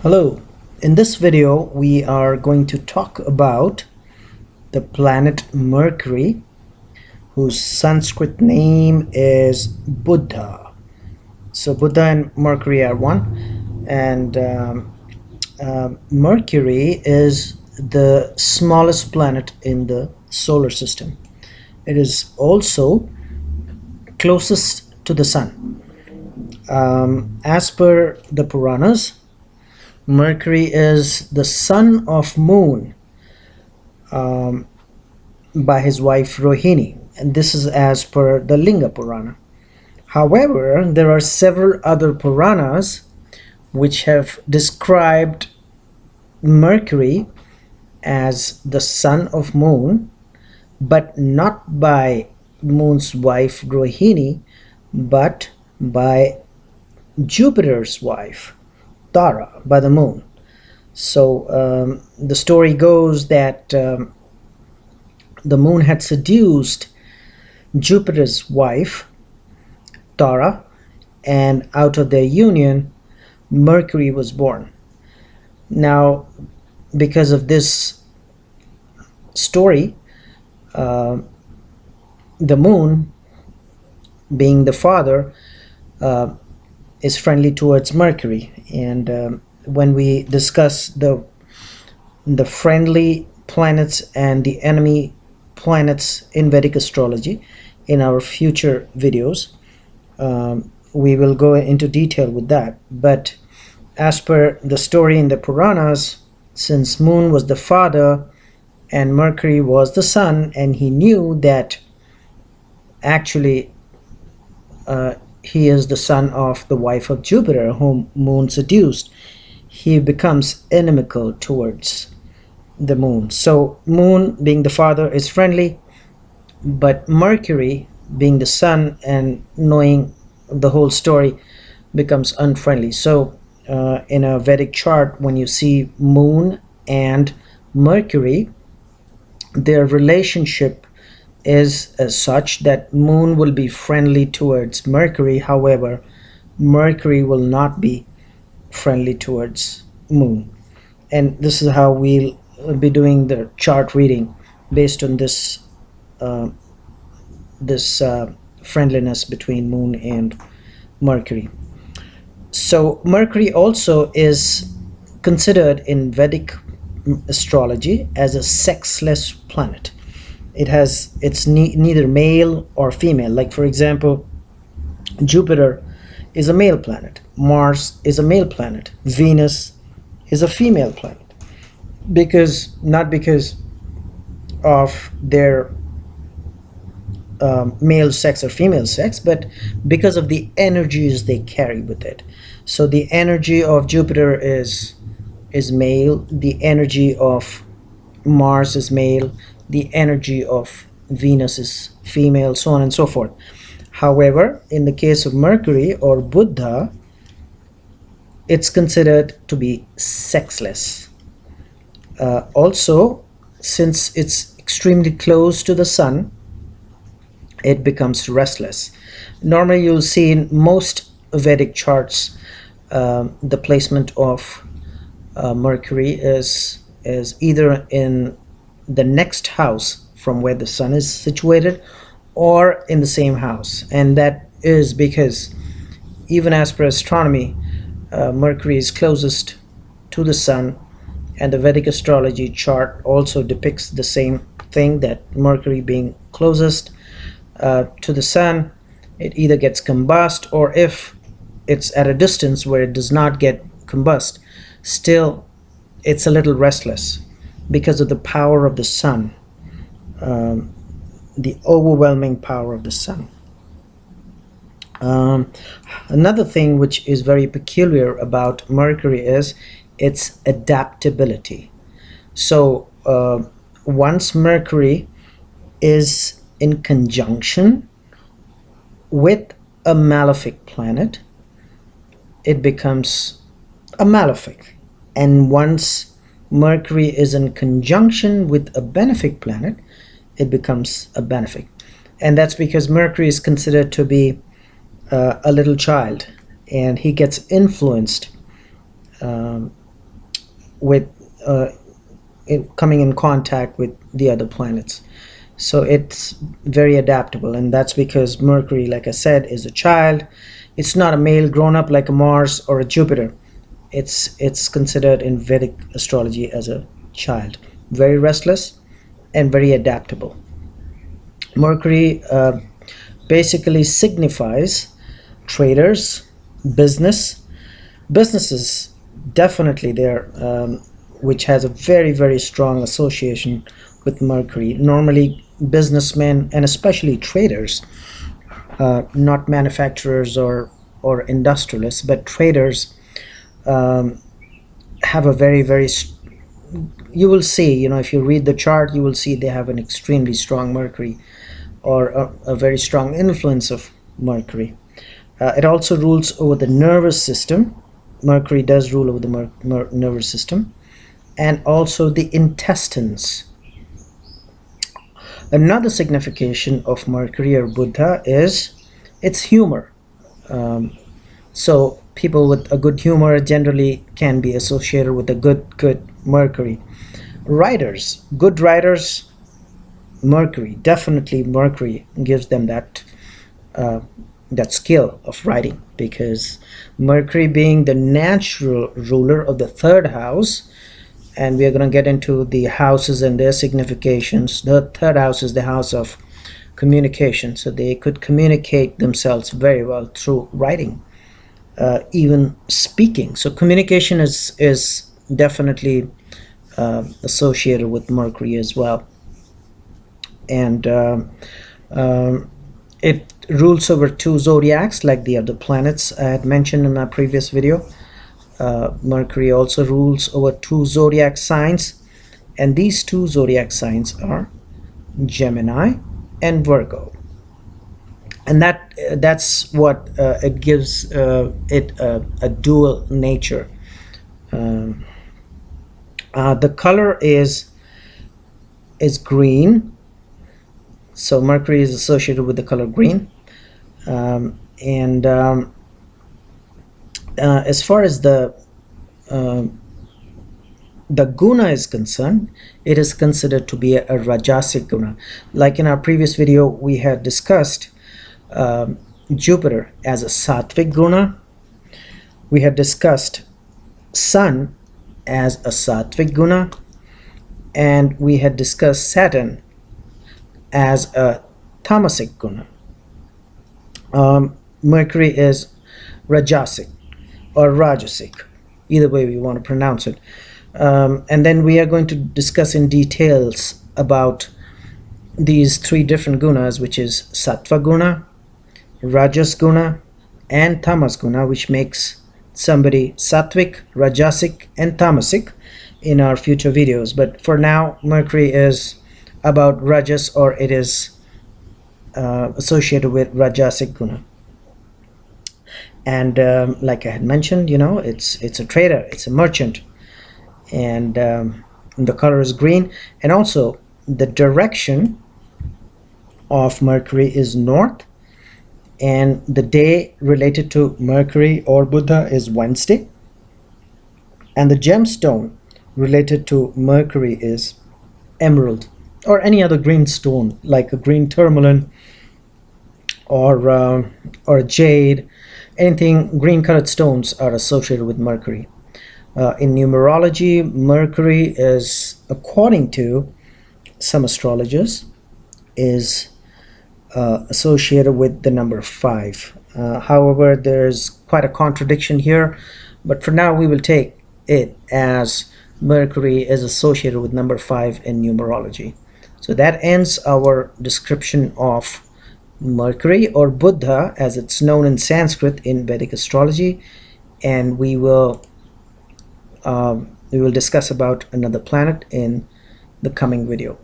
Hello, in this video we are going to talk about the planet Mercury, whose Sanskrit name is Buddha. So Buddha and Mercury are one, and Mercury is the smallest planet in the solar system. It is also closest to the sun. As per the Puranas, Mercury is the son of Moon by his wife Rohini, and this is as per the Linga Purana. However, there are several other Puranas which have described Mercury as the son of Moon, but not by Moon's wife Rohini, but by Jupiter's wife Tara, by the Moon. So the story goes that the Moon had seduced Jupiter's wife Tara, and out of their union Mercury was born. Now, because of this story, the Moon, being the father, is friendly towards Mercury. And when we discuss the friendly planets and the enemy planets in Vedic astrology in our future videos, we will go into detail with that. But as per the story in the Puranas, since Moon was the father and Mercury was the son, and he knew that actually he is the son of the wife of Jupiter, whom Moon seduced, he becomes inimical towards the Moon. So Moon, being the father, is friendly, but Mercury, being the son and knowing the whole story, becomes unfriendly. So in a Vedic chart, when you see Moon and Mercury, their relationship is as such that Moon will be friendly towards Mercury. However, Mercury will not be friendly towards Moon. And this is how we'll be doing the chart reading based on this friendliness between Moon and Mercury. So Mercury also is considered in Vedic astrology as a sexless planet. It's neither male or female. Like, for example, Jupiter is a male planet, Mars is a male planet, Venus is a female planet, not because of their male sex or female sex, but because of the energies they carry with it. So the energy of Jupiter is male, the energy of Mars is male, the energy of Venus is female, so on and so forth. However, in the case of Mercury or Buddha, it's considered to be sexless. Also, since it's extremely close to the sun, it becomes restless. Normally, you'll see in most Vedic charts the placement of Mercury is either in the next house from where the sun is situated or in the same house. And that is because, even as per astronomy, Mercury is closest to the sun, and the Vedic astrology chart also depicts the same thing, that Mercury being closest to the sun, it either gets combust, or if it's at a distance where it does not get combust, still it's a little restless because of the power of the sun, the overwhelming power of the sun. Another thing which is very peculiar about Mercury is its adaptability. So once Mercury is in conjunction with a malefic planet, it becomes a malefic. And once Mercury is in conjunction with a benefic planet, it becomes a benefic. And that's because Mercury is considered to be a little child, and he gets influenced with coming in contact with the other planets. So it's very adaptable, and that's because Mercury, like I said, is a child. It's not a male grown up like a Mars or a Jupiter. It's considered in Vedic astrology as a child, very restless and very adaptable. Mercury basically signifies traders, business, businesses definitely there, which has a very strong association with Mercury. Normally, businessmen and especially traders, not manufacturers or industrialists, but traders have a you will see, if you read the chart, you will see they have an extremely strong Mercury, or a very strong influence of Mercury. It also rules over the nervous system. Mercury does rule over the nervous system, and also the intestines. Another signification of Mercury or Buddha is its humor. So people with a good humor generally can be associated with a good Mercury. Writers, good writers, Mercury, definitely Mercury gives them that skill of writing, because Mercury being the natural ruler of the third house, and we are going to get into the houses and their significations. The third house is the house of communication, so they could communicate themselves very well through writing, even speaking. So communication is definitely associated with Mercury as well. And it rules over two zodiacs like the other planets I had mentioned in my previous video. Mercury also rules over two zodiac signs, and these two zodiac signs are Gemini and Virgo. And that's what it gives it a dual nature. The color is green, so Mercury is associated with the color green. And as far as the guna is concerned, it is considered to be a rajasic guna. Like in our previous video, we had discussed Jupiter as a sattvic guna. We had discussed Sun as a sattvic guna, and we had discussed Saturn as a tamasic guna. Mercury is rajasic or rajasic, either way we want to pronounce it. And then we are going to discuss in details about these three different gunas, which is sattva guna, rajas guna, and tamas guna, which makes somebody sattvic, rajasic, and tamasic in our future videos. But for now, Mercury is about rajas, or it is associated with rajasic guna. And like I had mentioned, it's a trader, it's a merchant, and the color is green. And also the direction of Mercury is north, and the day related to Mercury or Buddha is Wednesday, and the gemstone related to Mercury is emerald, or any other green stone like a green tourmaline or jade. Anything green colored stones are associated with Mercury. In numerology, Mercury is, according to some astrologers, is associated with the number 5. However, there's quite a contradiction here, but for now we will take it as Mercury is associated with number 5 in numerology. So that ends our description of Mercury or Buddha as it's known in Sanskrit in Vedic astrology, and we will discuss about another planet in the coming video.